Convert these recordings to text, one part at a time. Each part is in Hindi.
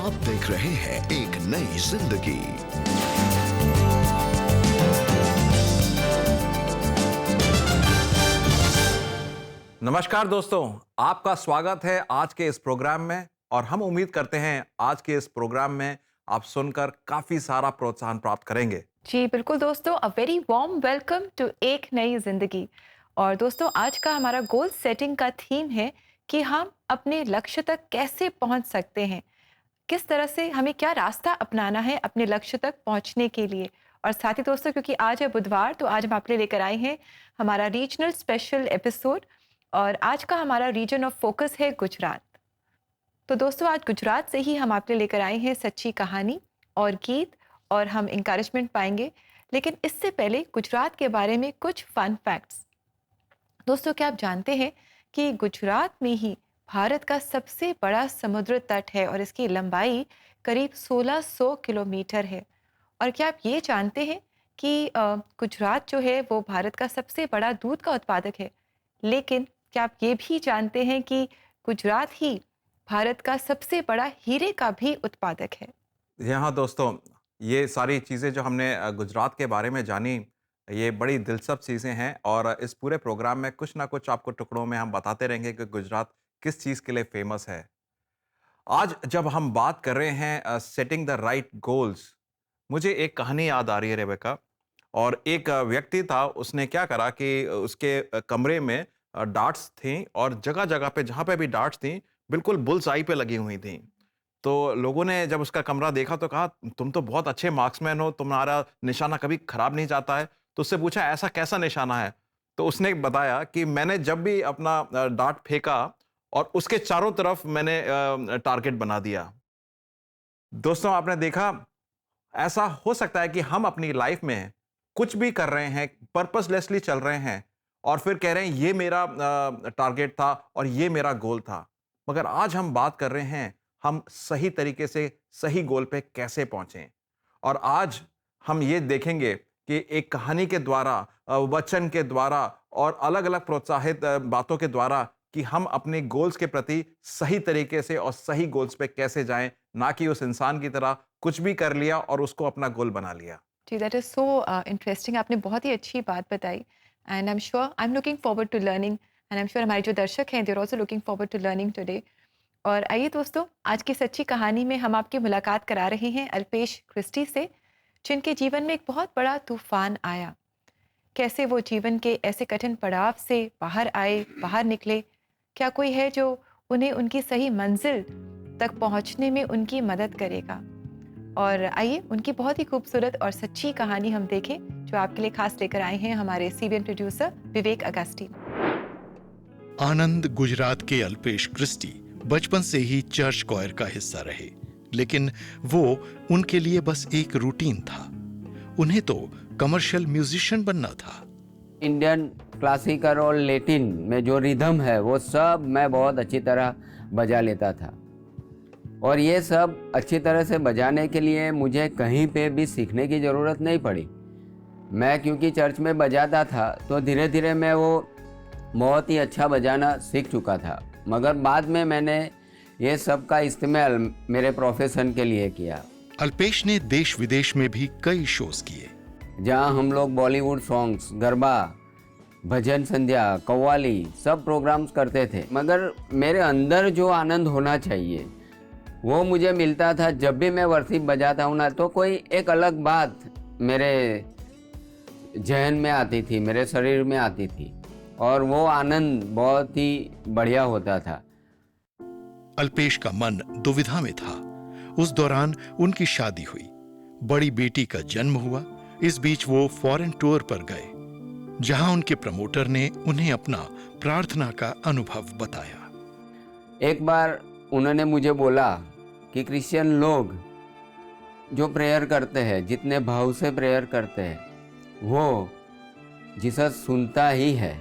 आप देख रहे हैं एक नई जिंदगी। नमस्कार दोस्तों, आपका स्वागत है आज के इस प्रोग्राम में और हम उम्मीद करते हैं आज के इस प्रोग्राम में आप सुनकर काफी सारा प्रोत्साहन प्राप्त करेंगे। जी बिल्कुल दोस्तों, a very warm welcome to एक नई जिंदगी। और दोस्तों, आज का हमारा गोल सेटिंग का थीम है कि हम अपने लक्ष्य तक कैसे पहुंच सकते हैं, किस तरह से हमें क्या रास्ता अपनाना है अपने लक्ष्य तक पहुंचने के लिए। और साथ ही दोस्तों, क्योंकि आज है बुधवार, तो आज हम आपके लिए लेकर आए हैं हमारा रीजनल स्पेशल एपिसोड। और आज का हमारा रीजन ऑफ फोकस है गुजरात। तो दोस्तों, आज गुजरात से ही हम आपके लिए लेकर आए हैं सच्ची कहानी और गीत, और हम इंकरेजमेंट पाएंगे। लेकिन इससे पहले गुजरात के बारे में कुछ फन फैक्ट्स। दोस्तों, क्या आप जानते हैं कि गुजरात में ही भारत का सबसे बड़ा समुद्र तट है और इसकी लंबाई करीब 1600 किलोमीटर है। और क्या आप ये जानते हैं कि गुजरात जो है वो भारत का सबसे बड़ा दूध का उत्पादक है। लेकिन क्या आप ये भी जानते हैं कि गुजरात ही भारत का सबसे बड़ा हीरे का भी उत्पादक है। यहाँ दोस्तों, ये सारी चीज़ें जो हमने गुजरात के बारे में जानी, ये बड़ी दिलचस्प चीज़ें हैं और इस पूरे प्रोग्राम में कुछ ना कुछ आपको टुकड़ों में हम बताते रहेंगे कि गुजरात किस चीज़ के लिए फेमस है। आज जब हम बात कर रहे हैं सेटिंग द राइट गोल्स, मुझे एक कहानी याद आ रही है रेबेका। और एक व्यक्ति था, उसने क्या करा कि उसके कमरे में डार्ट्स थी और जगह-जगह पे जहाँ पे भी डार्ट्स थी, बिल्कुल बुल्स आई पे लगी हुई थी। तो लोगों ने जब उसका कमरा देखा तो कहा, तुम तो बहुत अच्छे मार्क्समैन हो, तुम्हारा निशाना कभी खराब नहीं जाता है। तो उससे पूछा, ऐसा कैसा निशाना है? तो उसने बताया कि मैंने जब भी अपना डार्ट फेंका और उसके चारों तरफ मैंने टारगेट बना दिया। दोस्तों, आपने देखा, ऐसा हो सकता है कि हम अपनी लाइफ में कुछ भी कर रहे हैं, पर्पसलेसली चल रहे हैं और फिर कह रहे हैं ये मेरा टारगेट था और ये मेरा गोल था। मगर आज हम बात कर रहे हैं हम सही तरीके से सही गोल पे कैसे पहुंचें। और आज हम ये देखेंगे कि एक कहानी के द्वारा, वचन के द्वारा और अलग-अलग प्रोत्साहित बातों के द्वारा कि हम अपने गोल्स के प्रति सही तरीके से और सही गोल्स पे कैसे जाएं, ना कि उस इंसान की तरह कुछ भी कर लिया और उसको अपना गोल बना लिया। जी, दैट इज़ सो इंटरेस्टिंग। आपने बहुत ही अच्छी बात बताई। And I am sure, I am looking forward to learning. And I am sure हमारे जो दर्शक हैं, they are also looking forward to learning today. और आइए दोस्तों, आज की सच्ची कहानी में हम आपकी मुलाकात करा रहे हैं अल्पेश क्रिस्टी से, जिनके जीवन में एक बहुत बड़ा तूफान आया। कैसे वो जीवन के ऐसे कठिन पड़ाव से बाहर आए, बाहर निकले। क्या कोई है जो उन्हें उनकी सही मंजिल तक पहुंचने में उनकी मदद करेगा। और आइए उनकी बहुत ही खूबसूरत और सच्ची कहानी हम देखें, जो आपके लिए खास लेकर आए हैं हमारे सीबीएन प्रोड्यूसर विवेक अगस्टीन। आनंद गुजरात के अल्पेश क्रिस्टी बचपन से ही चर्च क्वायर का हिस्सा रहे, लेकिन वो उनके लिए बस एक रूटीन था। उन्हें तो कमर्शियल म्यूजिशियन बनना था। इंडियन क्लासिकल और लैटिन में जो रिदम है वो सब मैं बहुत अच्छी तरह बजा लेता था। और ये सब अच्छी तरह से बजाने के लिए मुझे कहीं पे भी सीखने की ज़रूरत नहीं पड़ी। मैं क्योंकि चर्च में बजाता था तो धीरे धीरे मैं वो बहुत ही अच्छा बजाना सीख चुका था। मगर बाद में मैंने ये सब का इस्तेमाल मेरे प्रोफेशन के लिए किया। अल्पेश ने देश विदेश में भी कई शोज किए, जहाँ हम लोग बॉलीवुड सॉन्ग्स, गरबा, भजन संध्या, कव्वाली सब प्रोग्राम्स करते थे। मगर मेरे अंदर जो आनंद होना चाहिए वो मुझे मिलता था जब भी मैं वर्षिप बजाता हूँ ना, तो कोई एक अलग बात मेरे जहन में आती थी, मेरे शरीर में आती थी और वो आनंद बहुत ही बढ़िया होता था। अल्पेश का मन दुविधा में था। उस दौरान उनकी शादी हुई, बड़ी बेटी का जन्म हुआ। इस बीच वो फॉरेन टूर पर गए, जहां उनके प्रमोटर ने उन्हें अपना प्रार्थना का अनुभव बताया। एक बार उन्होंने मुझे बोला कि क्रिश्चियन लोग जो प्रेयर करते हैं, जितने भाव से प्रेयर करते हैं, वो जीसस सुनता ही है।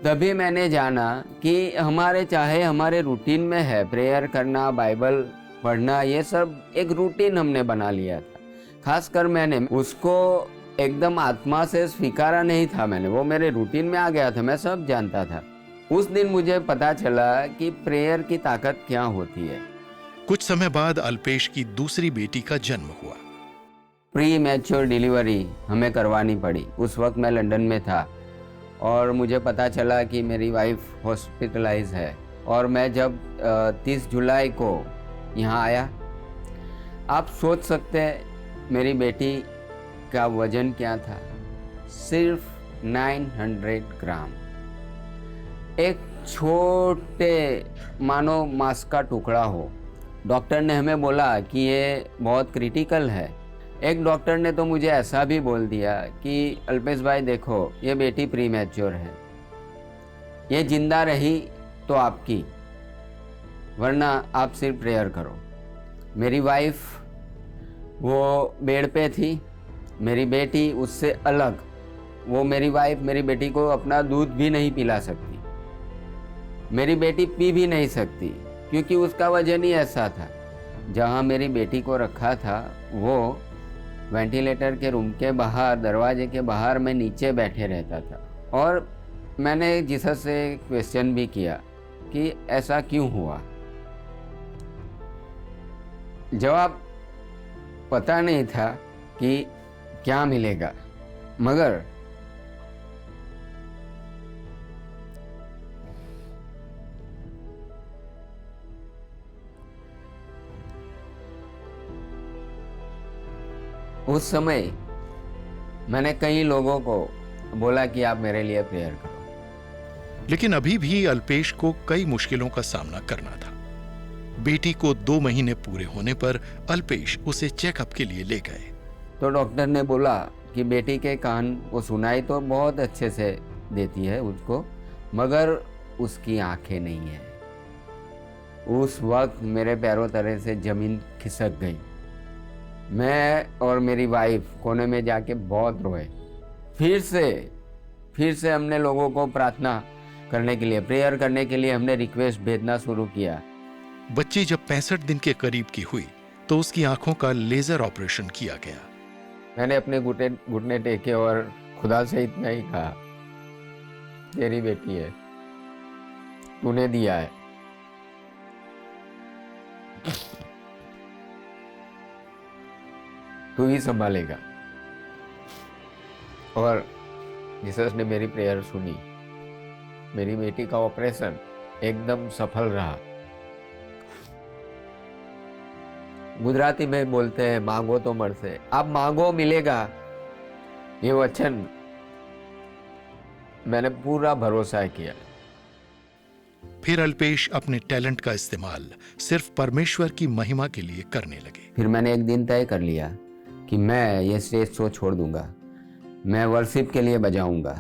तभी मैंने जाना कि चाहे हमारे रूटीन में है प्रेयर करना, बाइबल पढ़ना, ये सब एक रूटीन हमने बना लिया था। खासकर मैंने उसको एकदम आत्मा से स्वीकारा नहीं था, वो मेरे रूटीन में आ गया था, मैं सब जानता था। उस दिन मुझे पता चला कि प्रेयर की ताकत क्या होती है। कुछ समय बाद अल्पेश की दूसरी बेटी का जन्म हुआ। प्री मैच्योर डिलीवरी हमें करवानी पड़ी। उस वक्त मैं लंदन में था और मुझे पता चला कि मेरी वाइफ हॉस्पिटलाइज है, और मैं जब 30 जुलाई को यहाँ आया, आप सोच सकते हैं मेरी बेटी का वजन क्या था, सिर्फ 900 ग्राम। एक छोटे मानो मांस का टुकड़ा हो। डॉक्टर ने हमें बोला कि ये बहुत क्रिटिकल है। एक डॉक्टर ने तो मुझे ऐसा भी बोल दिया कि अल्पेश भाई देखो, ये बेटी प्री मैच्योर है, ये जिंदा रही तो आपकी, वरना आप सिर्फ प्रेयर करो। मेरी वाइफ वो बेड पे थी, मेरी बेटी उससे अलग। वो मेरी वाइफ मेरी बेटी को अपना दूध भी नहीं पिला सकती, मेरी बेटी पी भी नहीं सकती, क्योंकि उसका वजन ही ऐसा था। जहाँ मेरी बेटी को रखा था वो वेंटिलेटर के रूम के बाहर, दरवाजे के बाहर मैं नीचे बैठे रहता था। और मैंने जीसस से क्वेश्चन भी किया कि ऐसा क्यों हुआ। जवाब पता नहीं था कि क्या मिलेगा, मगर उस समय मैंने कई लोगों को बोला कि आप मेरे लिए प्रेयर करो। लेकिन अभी भी अल्पेश को कई मुश्किलों का सामना करना था। बेटी को 2 महीने पूरे होने पर अल्पेश उसे चेकअप के लिए ले गए। तो डॉक्टर ने बोला कि बेटी के कान वो सुनाई तो बहुत अच्छे से देती है उसको, मगर उसकी आंखें नहीं है। उस वक्त मेरे पैरों तले से जमीन खिसक गई। मैं और मेरी वाइफ कोने में जाके बहुत रोए। फिर से हमने लोगों को प्रार्थना करने के लिए, प्रेयर करने के लिए हमने रिक्वेस्ट भेजना शुरू किया। बच्ची जब 65 दिन के करीब की हुई तो उसकी आंखों का लेजर ऑपरेशन किया गया। मैंने अपने घुटने टेके और खुदा से इतना ही कहा, तेरी बेटी है, तूने दिया है, तू ही संभालेगा। और जीसस ने मेरी प्रेयर सुनी। मेरी बेटी का ऑपरेशन एकदम सफल रहा। गुजराती में बोलते हैं मांगो तो मरसे, आप मांगो मिलेगा। ये वचन मैंने पूरा भरोसा किया। फिर अल्पेश अपने टैलेंट का इस्तेमाल सिर्फ परमेश्वर की महिमा के लिए करने लगे। फिर मैंने एक दिन तय कर लिया कि मैं ये स्टेज शो छोड़ दूंगा, मैं वर्शिप के लिए बजाऊंगा।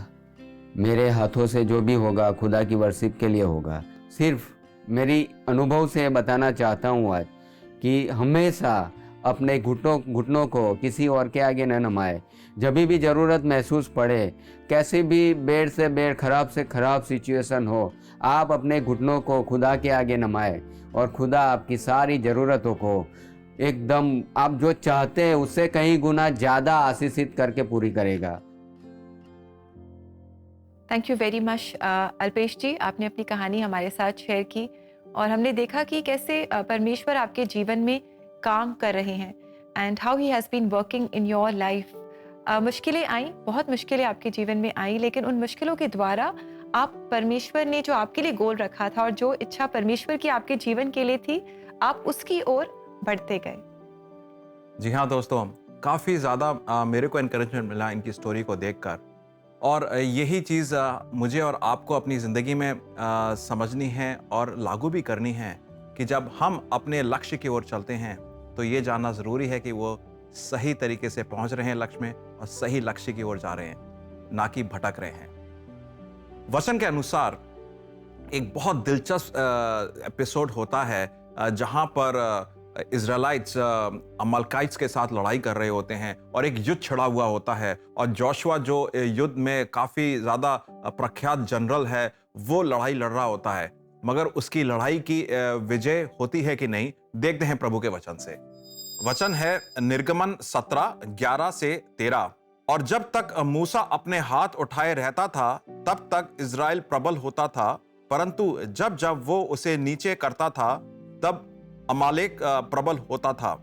मेरे हाथों से जो भी होगा खुदा की वर्शिप के लिए होगा। सिर्फ मेरी अनुभव से बताना चाहता हूँ आज कि हमेशा अपने घुटनों को किसी और के आगे न नमाए। जब भी ज़रूरत महसूस पड़े, कैसी भी बेड से बेड, खराब से खराब सिचुएशन हो, आप अपने घुटनों को खुदा के आगे नमाए और खुदा आपकी सारी ज़रूरतों को एकदम आप जो चाहते हैं उससे कहीं गुना ज़्यादा आशीषित करके पूरी करेगा। Thank you very much Alpesh ji, आपने अपनी कहानी हमारे साथ शेयर की और हमने देखा कि कैसे परमेश्वर आपके जीवन में काम कर रहे हैं and how he has been working in your life. मुश्किलें आई, बहुत मुश्किलें आपके जीवन में आई, लेकिन उन मुश्किलों के द्वारा आप परमेश्वर ने जो आपके लिए गोल रखा था और जो इच्छा परमेश्वर की आपके जीवन के लिए थी, आप उसकी ओर बढ़ते गए। जी हाँ दोस्तों, काफ़ी ज़्यादा मेरे को एनकरेजमेंट मिला इनकी स्टोरी को देखकर, और यही चीज़ मुझे और आपको अपनी ज़िंदगी में समझनी है और लागू भी करनी है कि जब हम अपने लक्ष्य की ओर चलते हैं तो ये जानना ज़रूरी है कि वो सही तरीके से पहुंच रहे हैं लक्ष्य में और सही लक्ष्य की ओर जा रहे हैं, ना कि भटक रहे हैं। वचन के अनुसार एक बहुत दिलचस्प एपिसोड होता है जहां पर इज़राइलाइट्स अमलकाइट्स के साथ लड़ाई कर रहे होते हैं और एक युद्ध छिड़ा हुआ होता है, और जोशुआ जो युद्ध में काफ़ी ज़्यादा प्रख्यात जनरल है वो लड़ाई लड़ रहा होता है, मगर उसकी लड़ाई की विजय होती है कि नहीं, देखते हैं प्रभु के वचन से। वचन है निर्गमन 17:11 से 13। और जब तक मूसा अपने हाथ उठाए रहता था तब तक इज़राइल प्रबल होता था, परंतु जब जब वो उसे नीचे करता था तब अमालेक प्रबल होता था।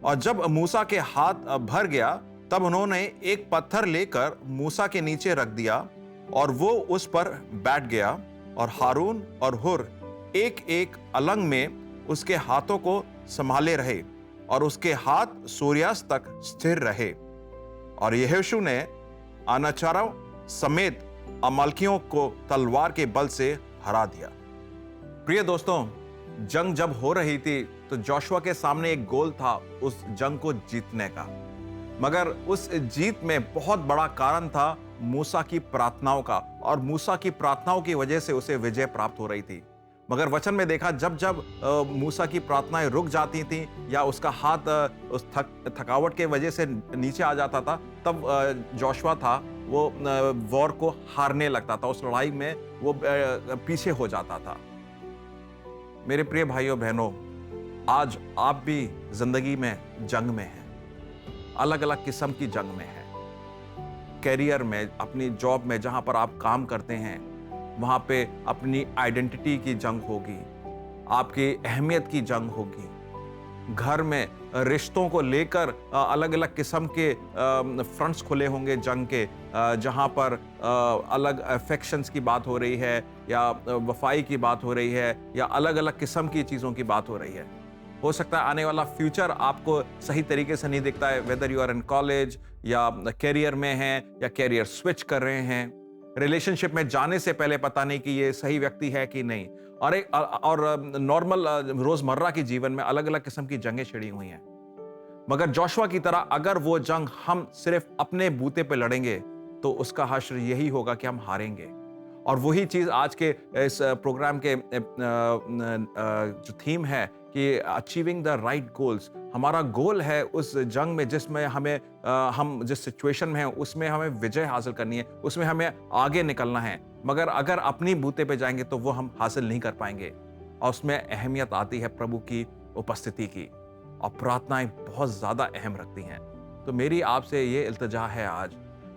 और जब मूसा के हाथ भर गया तब उन्होंने एक पत्थर लेकर मूसा के नीचे रख दिया और वो उस पर बैठ गया, और हारून और हुर एक एक अलंग में उसके हाथों को संभाले रहे और उसके हाथ सूर्यास्त तक स्थिर रहे। और यहोशू ने अनाचारों समेत अमालेकियों को तलवार के बल से हरा दिया। प्रिय दोस्तों, जंग जब हो रही थी तो जोशुआ के सामने एक गोल था उस जंग को जीतने का, मगर उस जीत में बहुत बड़ा कारण था मूसा की प्रार्थनाओं का, और मूसा की प्रार्थनाओं की वजह से उसे विजय प्राप्त हो रही थी। मगर वचन में देखा जब जब मूसा की प्रार्थनाएं रुक जाती थीं या उसका हाथ उस थकावट के वजह से नीचे आ जाता था, तब जोशुआ था वो वॉर को हारने लगता था, उस लड़ाई में वो पीछे हो जाता था। मेरे प्रिय भाइयों बहनों, आज आप भी जिंदगी में जंग में हैं, अलग अलग किस्म की जंग में हैं। कैरियर में, अपनी जॉब में जहां पर आप काम करते हैं, वहां पे अपनी आइडेंटिटी की जंग होगी, आपकी अहमियत की जंग होगी। घर में रिश्तों को लेकर अलग अलग किस्म के फ्रंट्स खुले होंगे जंग के, जहां पर अलग अफेक्शंस की बात हो रही है या वफाई की बात हो रही है या अलग अलग किस्म की चीज़ों की बात हो रही है। हो सकता है आने वाला फ्यूचर आपको सही तरीके से नहीं दिखता है, whether you are in college या कैरियर में हैं या कैरियर स्विच कर रहे हैं, रिलेशनशिप में जाने से पहले पता नहीं कि ये सही व्यक्ति है कि नहीं, और नॉर्मल रोजमर्रा के जीवन में अलग अलग किस्म की जंगें छिड़ी हुई हैं। मगर जोशुआ की तरह अगर वो जंग हम सिर्फ अपने बूते पे लड़ेंगे तो उसका हश्र यही होगा कि हम हारेंगे। और वही चीज आज के इस प्रोग्राम के जो थीम है कि अचीविंग द राइट गोल्स, हमारा गोल है उस जंग में जिसमें हमें हम जिस सिचुएशन में हैं उसमें हमें विजय हासिल करनी है, उसमें हमें आगे निकलना है। मगर अगर अपनी बूते पे जाएंगे तो वो हम हासिल नहीं कर पाएंगे, और उसमें अहमियत आती है प्रभु की उपस्थिति की, और प्रार्थनाएं बहुत ज्यादा अहम रखती हैं। तो मेरी आपसे ये इल्तिजा है आज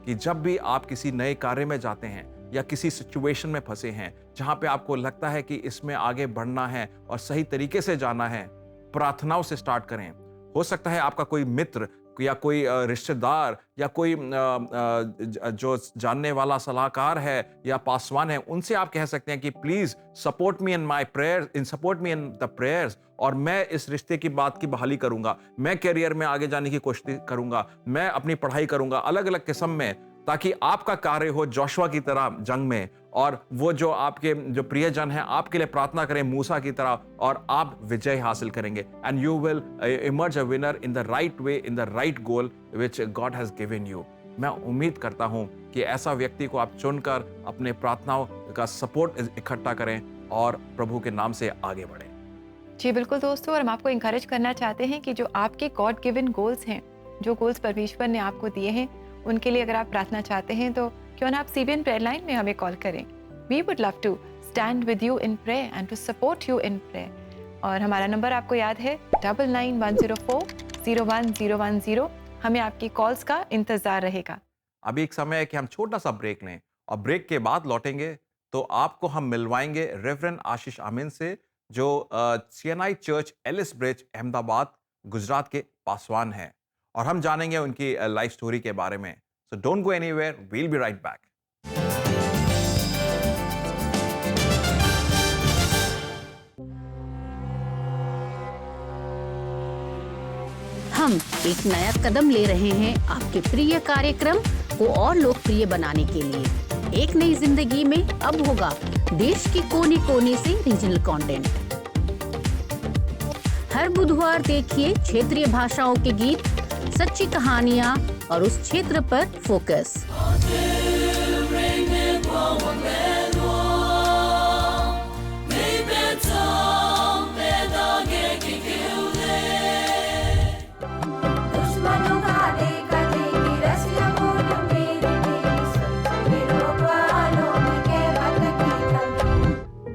कि जब भी आप किसी नए कार्य में जाते हैं या किसी सिचुएशन में फंसे हैं जहां पे आपको लगता है कि इसमें आगे बढ़ना है और सही तरीके से जाना है, प्रार्थनाओं से स्टार्ट करें। हो सकता है आपका कोई मित्र या कोई रिश्तेदार या कोई जो जानने वाला सलाहकार है या पासवान है, उनसे आप कह सकते हैं कि please support me in my prayers, support me in the prayers, और मैं इस रिश्ते की बात की बहाली करूंगा, मैं कैरियर में आगे जाने की कोशिश करूंगा, मैं अपनी पढ़ाई करूंगा अलग अलग किस्म में, ताकि आपका कार्य हो जोशुआ की तरह जंग में, और वो जो आपके जो प्रियजन हैं आपके लिए प्रार्थना करें मूसा की तरह, और आप विजय हासिल करेंगे। And you will emerge a winner in the right way, in the right goal which God has given you. मैं उम्मीद करता हूं कि ऐसा व्यक्ति को आप चुनकर अपने प्रार्थनाओं का सपोर्ट इकट्ठा करें और प्रभु के नाम से आगे बढ़ें। जी बिल्कुल दोस्तों, और हम आपको इंकरेज करना चाहते हैं कि जो आपके गॉड गिवन गोल्स हैं, जो गोल्स परमेश्वर ने आपको दिए हैं, उनके लिए अगर आप प्रार्थना चाहते हैं तो क्यों ना आप CBN प्रेयर लाइन में हमें कॉल करें। We would love to stand with you in prayer and to support you in prayer. और हमारा नंबर आपको याद है 9910401010। हमें आपकी कॉल्स का इंतजार रहेगा। अभी एक समय है कि हम छोटा सा ब्रेक लें, और ब्रेक के बाद लौटेंगे तो आपको हम मिलवाएंगे रेवरेंड आशीष आमीन से, जो CNI church Ellis bridge Ahmedabad Gujarat के पासवान हैं, और हम जानेंगे उनकी लाइफ स्टोरी के बारे में। So don't go anywhere, we'll be right back. हम एक नया कदम ले रहे हैं आपके प्रिय कार्यक्रम को और लोकप्रिय बनाने के लिए। एक नई जिंदगी में अब होगा देश के कोने कोने से रीजनल कंटेंट। हर बुधवार देखिए क्षेत्रीय भाषाओं के गीत, सच्ची कहानियाँ और उस क्षेत्र पर फोकस।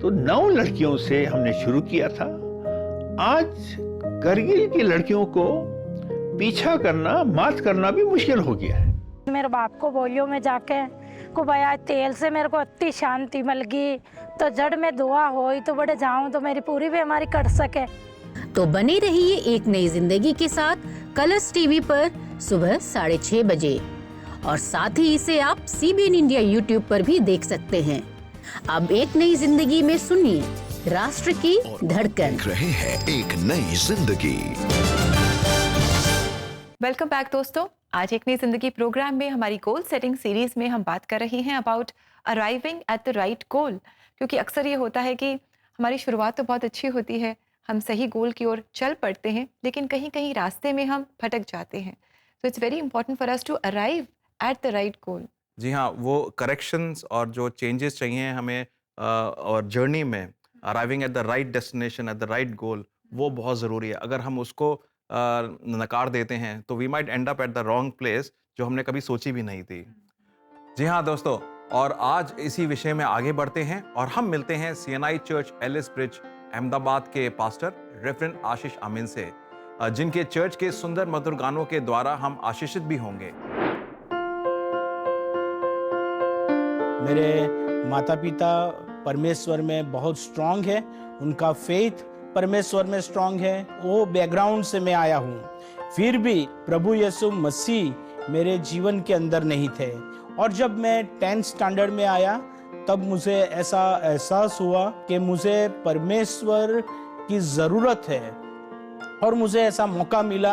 तो 9 लड़कियों से हमने शुरू किया था। आज करगिल की लड़कियों को पीछा करना, मात करना भी मुश्किल हो गया है। मेरे बाप को बोलियो में जाके को भैया तेल से मेरे को इतनी शांति मिल गई, तो जड़ में दुआ होई तो बड़े जाऊं तो मेरी पूरी बीमारी कट सके। तो बने रहिए एक नई जिंदगी के साथ कलर्स टीवी पर सुबह 6:30 बजे और साथ ही इसे आप CBN इंडिया यूट्यूब पर भी देख सकते हैं। अब एक नई जिंदगी में सुनिए राष्ट्र की धड़कन। देख रहे हैं एक नई जिंदगी। वेलकम बैक दोस्तों। आज एक नई जिंदगी प्रोग्राम में हमारी गोल सेटिंग सीरीज में हम बात कर रहे हैं about arriving at the right गोल, क्योंकि अक्सर ये होता है कि हमारी शुरुआत तो बहुत अच्छी होती है, हम सही गोल की ओर चल पड़ते हैं, लेकिन कहीं कहीं रास्ते में हम भटक जाते हैं। तो it's very important for us to arrive at the right goal. जी हाँ, वो करेक्शंस और जो चेंजेस चाहिए हमें और जर्नी में arriving at the right destination eight the right गोल, वो बहुत ज़रूरी है। अगर हम उसको नकार देते हैं तो we might end up at the wrong place, जो हमने कभी सोची भी नहीं थी। जी हाँ दोस्तों, और आज इसी विषय में आगे बढ़ते हैं और हम मिलते हैं CNI church Ellis bridge Ahmedabad के पास्टर रेवरेंड आशीष अमीन से, जिनके चर्च के सुंदर मधुर गानों के द्वारा हम आशीषित भी होंगे। मेरे माता पिता परमेश्वर में बहुत स्ट्रांग है, उनका फेथ परमेश्वर में स्ट्रांग है। वो बैकग्राउंड से मैं आया हूँ, फिर भी प्रभु यीशु मसीह मेरे जीवन के अंदर नहीं थे। और जब मैं 10th स्टैंडर्ड में आया तब मुझे ऐसा एहसास हुआ कि मुझे परमेश्वर की ज़रूरत है, और मुझे ऐसा मौका मिला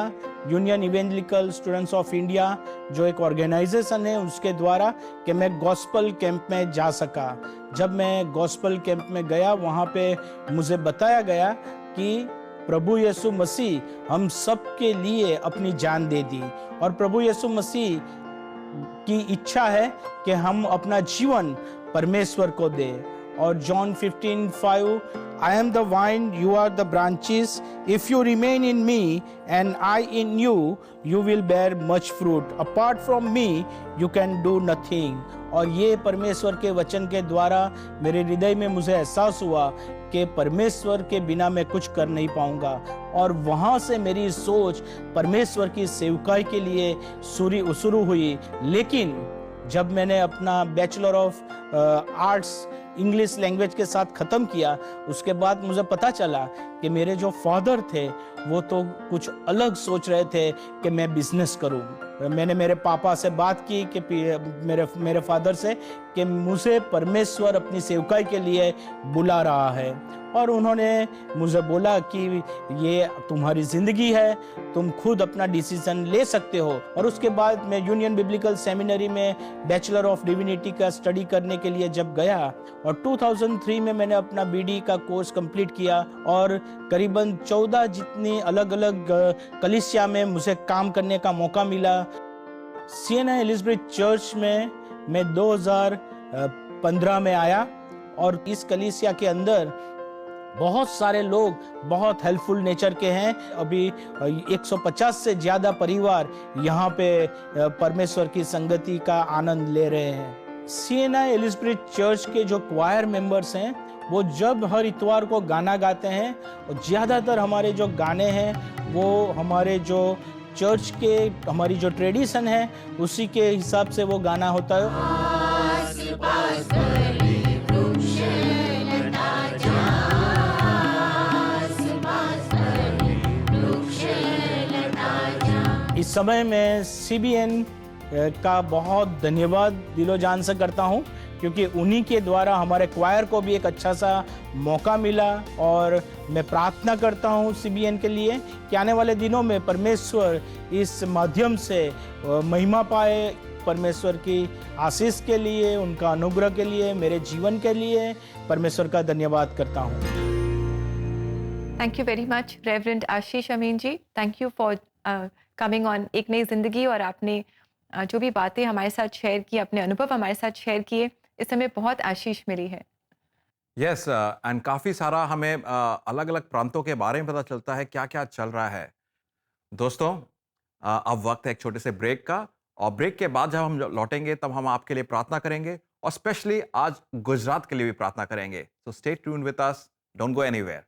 union evangelical students of India, जो एक ऑर्गेनाइजेशन है, उसके द्वारा कि मैं गॉस्पल कैंप में जा सका। जब मैं गॉस्पल कैंप में गया, वहाँ पे मुझे बताया गया कि प्रभु यीशु मसीह हम सब के लिए अपनी जान दे दी, और प्रभु यीशु मसीह की इच्छा है कि हम अपना जीवन परमेश्वर को दें। और John 15:5, I am the vine, you are the branches. If you remain in me and I in you, you will bear much fruit. Apart from me, you can do nothing. और ये परमेश्वर के वचन के द्वारा मेरे हृदय में मुझे एहसास हुआ कि परमेश्वर के बिना मैं कुछ कर नहीं पाऊंगा। और वहाँ से मेरी सोच परमेश्वर की सेवकाई के लिए शुरू हुई। लेकिन जब मैंने अपना bachelor of arts English language के साथ ख़त्म किया, उसके बाद मुझे पता चला कि मेरे जो फादर थे वो तो कुछ अलग सोच रहे थे कि मैं बिजनेस करूं। मैंने मेरे पापा से बात की कि मेरे फादर से कि मुझे परमेश्वर अपनी सेवकाई के लिए बुला रहा है, और उन्होंने मुझे बोला कि ये तुम्हारी ज़िंदगी है, तुम खुद अपना डिसीजन ले सकते हो। और उसके बाद मैं यूनियन बिब्लिकल सेमिनरी में बैचलर ऑफ डिविनिटी का स्टडी करने के लिए जब गया, और 2003 में मैंने अपना BD का कोर्स कंप्लीट किया, और करीबन 14 जितनी अलग अलग कलीसिया में मुझे काम करने का मौका मिला। CNI एलिस ब्रिज चर्च में मैं 2015 में आया, और इस कलीसिया के अंदर बहुत सारे लोग बहुत हेल्पफुल नेचर के हैं। अभी 150 से ज़्यादा परिवार यहाँ पे परमेश्वर की संगति का आनंद ले रहे हैं। CNI एलिस ब्रिज चर्च के जो क्वायर मेंबर्स हैं, वो जब हर इतवार को गाना गाते हैं, और ज़्यादातर हमारे जो गाने हैं वो हमारे जो चर्च के हमारी जो ट्रेडिशन है उसी के हिसाब से वो गाना होता है। इस समय मैं CBN का बहुत धन्यवाद दिलो जान से करता हूँ, क्योंकि उन्हीं के द्वारा हमारे क्वायर को भी एक अच्छा सा मौका मिला। और मैं प्रार्थना करता हूँ CBN के लिए कि आने वाले दिनों में परमेश्वर इस माध्यम से महिमा पाए। परमेश्वर की आशीष के लिए, उनका अनुग्रह के लिए, मेरे जीवन के लिए परमेश्वर का धन्यवाद करता हूँ। Thank you very much reverend Ashish Amin ji. Thank you for coming on एक नई जिंदगी, और आपने जो भी बातें हमारे साथ शेयर की, अपने अनुभव हमारे साथ शेयर किए, इस समय बहुत आशीष मिली है। यस, एंड काफ़ी सारा हमें अलग अलग प्रांतों के बारे में पता चलता है, क्या क्या चल रहा है। दोस्तों, अब वक्त है एक छोटे से ब्रेक का, और ब्रेक के बाद जब हम लौटेंगे तब हम आपके लिए प्रार्थना करेंगे, और स्पेशली आज गुजरात के लिए भी प्रार्थना करेंगे। So stay tuned with us, don't go anywhere.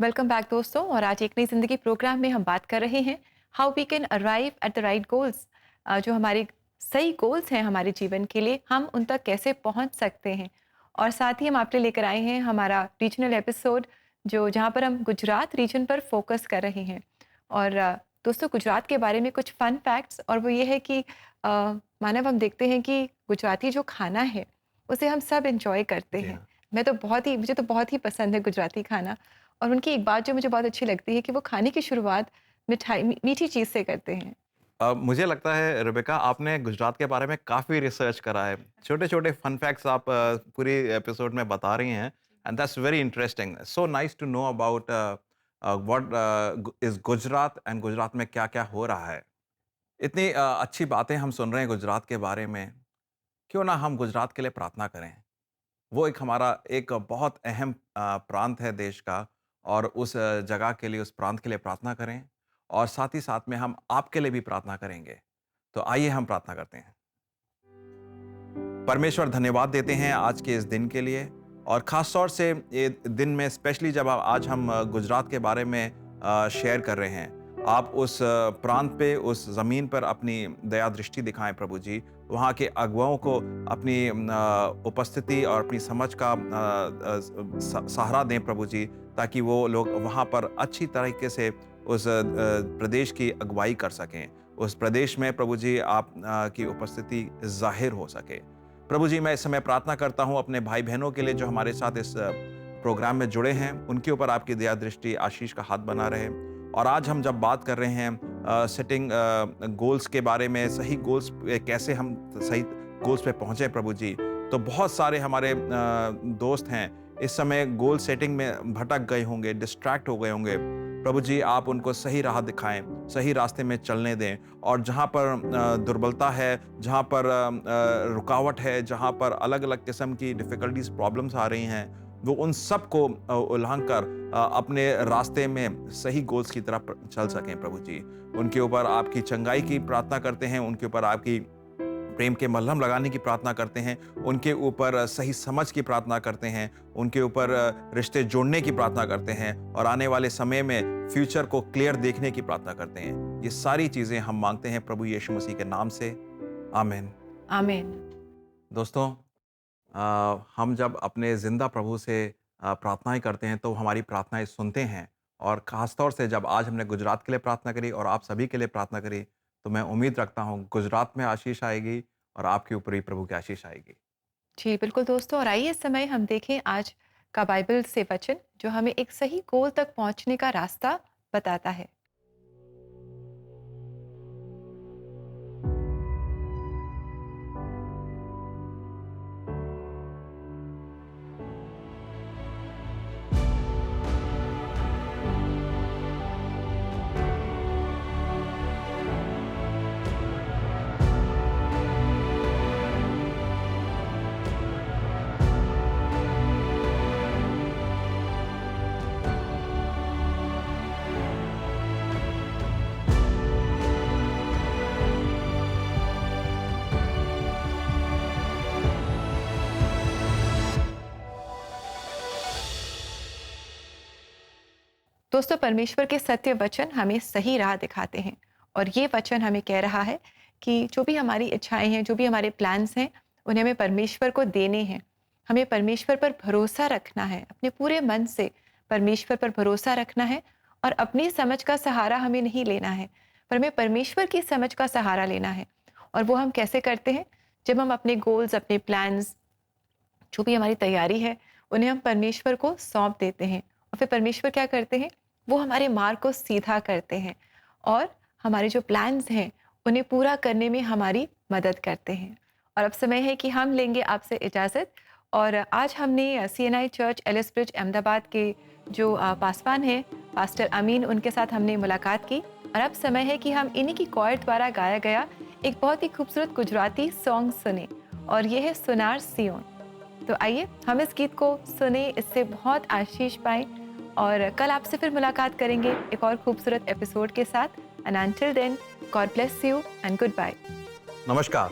Welcome back दोस्तों। और आज एक नई जिंदगी प्रोग्राम में हम बात कर रहे हैं how we can arrive at the right goals. जो हमारे सही गोल्स हैं हमारे जीवन के लिए, हम उन तक कैसे पहुंच सकते हैं। और साथ ही हम आपके लिए लेकर आए हैं हमारा रीजनल एपिसोड जहां पर हम गुजरात रीजन पर फोकस कर रहे हैं। और दोस्तों, गुजरात के बारे में कुछ फन फैक्ट्स, और वो ये है कि मानव हम देखते हैं कि गुजराती जो खाना है उसे हम सब एंजॉय करते हैं। मुझे तो बहुत ही पसंद है गुजराती खाना। और उनकी एक बात जो मुझे बहुत अच्छी लगती है कि वो खाने की शुरुआत मीठी चीज़ से करते हैं। मुझे लगता है रेबेका, आपने गुजरात के बारे में काफ़ी रिसर्च करा है। छोटे-छोटे फन फैक्ट्स आप पूरी एपिसोड में बता रही हैं, and that's very interesting. So nice to know about what is Gujarat, and Gujarat में क्या-क्या हो रहा है। इतनी अच्छी बातें हम सुन रहे हैं गुजरात के बारे में, क्यों ना हम गुजरात के लिए प्रार्थना करें। वो हमारा एक बहुत अहम प्रांत है देश का, और उस जगह के लिए, उस प्रांत के लिए प्रार्थना करें, और साथ ही साथ में हम आपके लिए भी प्रार्थना करेंगे। तो आइए हम प्रार्थना करते हैं। परमेश्वर, धन्यवाद देते हैं आज के इस दिन के लिए, और ख़ास तौर से ये दिन में स्पेशली जब आज हम गुजरात के बारे में शेयर कर रहे हैं। आप उस प्रांत पे, उस ज़मीन पर अपनी दया दृष्टि दिखाएं प्रभु जी। वहाँ के अगुवाओं को अपनी उपस्थिति और अपनी समझ का सहारा दें प्रभु जी, ताकि वो लोग वहाँ पर अच्छी तरीके से उस प्रदेश की अगुवाई कर सकें। उस प्रदेश में प्रभु जी आप की उपस्थिति जाहिर हो सके। प्रभु जी, मैं इस समय प्रार्थना करता हूँ अपने भाई बहनों के लिए जो हमारे साथ इस प्रोग्राम में जुड़े हैं। उनके ऊपर आपकी दया दृष्टि, आशीष का हाथ बना रहे। और आज हम जब बात कर रहे हैं सेटिंग गोल्स के बारे में, सही गोल्स कैसे हम सही गोल्स पे पहुँचे प्रभु जी, तो बहुत सारे हमारे दोस्त हैं इस समय गोल सेटिंग में भटक गए होंगे, डिस्ट्रैक्ट हो गए होंगे। प्रभु जी, आप उनको सही राह दिखाएं, सही रास्ते में चलने दें, और जहाँ पर दुर्बलता है, जहाँ पर रुकावट है, जहाँ पर अलग अलग किस्म की डिफ़िकल्टीज, प्रॉब्लम्स आ रही हैं, वो उन सब को उल्लंघन कर अपने रास्ते में सही गोल्स की तरफ चल सकें प्रभु जी। उनके ऊपर आपकी चंगाई की प्रार्थना करते हैं, उनके ऊपर आपकी प्रेम के मलहम लगाने की प्रार्थना करते हैं, उनके ऊपर सही समझ की प्रार्थना करते हैं, उनके ऊपर रिश्ते जोड़ने की प्रार्थना करते हैं, और आने वाले समय में फ्यूचर को क्लियर देखने की प्रार्थना करते हैं। ये सारी चीज़ें हम मांगते हैं प्रभु यीशु मसीह के नाम से, आमीन। आमीन। दोस्तों, हम जब अपने ज़िंदा प्रभु से प्रार्थनाएं करते हैं तो हमारी प्रार्थनाएं सुनते हैं। और ख़ास तौर से जब आज हमने गुजरात के लिए प्रार्थना करी और आप सभी के लिए प्रार्थना करी, तो मैं उम्मीद रखता हूँ गुजरात में आशीष आएगी और आपके ऊपर भी प्रभु की आशीष आएगी। जी बिल्कुल दोस्तों। और आइए इस समय हम देखें आज का बाइबल से वचन जो हमें एक सही गोल तक पहुंचने का रास्ता बताता है। दोस्तों, परमेश्वर के सत्य वचन हमें सही राह दिखाते हैं। और ये वचन हमें कह रहा है कि जो भी हमारी इच्छाएं हैं, जो भी हमारे प्लान्स हैं, उन्हें हमें परमेश्वर को देने हैं। हमें परमेश्वर पर भरोसा रखना है, अपने पूरे मन से परमेश्वर पर भरोसा रखना है, और अपनी समझ का सहारा हमें नहीं लेना है, पर हमें परमेश्वर की समझ का सहारा लेना है। और वो हम कैसे करते हैं? जब हम अपने गोल्स, अपने प्लान्स, जो भी हमारी तैयारी है, उन्हें हम परमेश्वर को सौंप देते हैं। और फिर परमेश्वर क्या करते हैं? वो हमारे मार्ग को सीधा करते हैं, और हमारे जो प्लान्स हैं उन्हें पूरा करने में हमारी मदद करते हैं। और अब समय है कि हम लेंगे आपसे इजाज़त। और आज हमने CNI church Ellis bridge Ahmedabad के जो पासवान हैं, पास्टर अमीन, उनके साथ हमने मुलाकात की। और अब समय है कि हम इन्हीं की कॉयर द्वारा गाया गया एक बहुत ही खूबसूरत गुजराती सॉन्ग सुने, और ये है सुनार सियोन। तो आइए हम इस गीत को सुने, इससे बहुत आशीष पाएं, और कल आपसे फिर मुलाकात करेंगे एक और खूबसूरत एपिसोड के साथ। And until then, God bless you and goodbye. नमस्कार।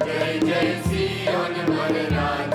जय जय सियोन वर राजा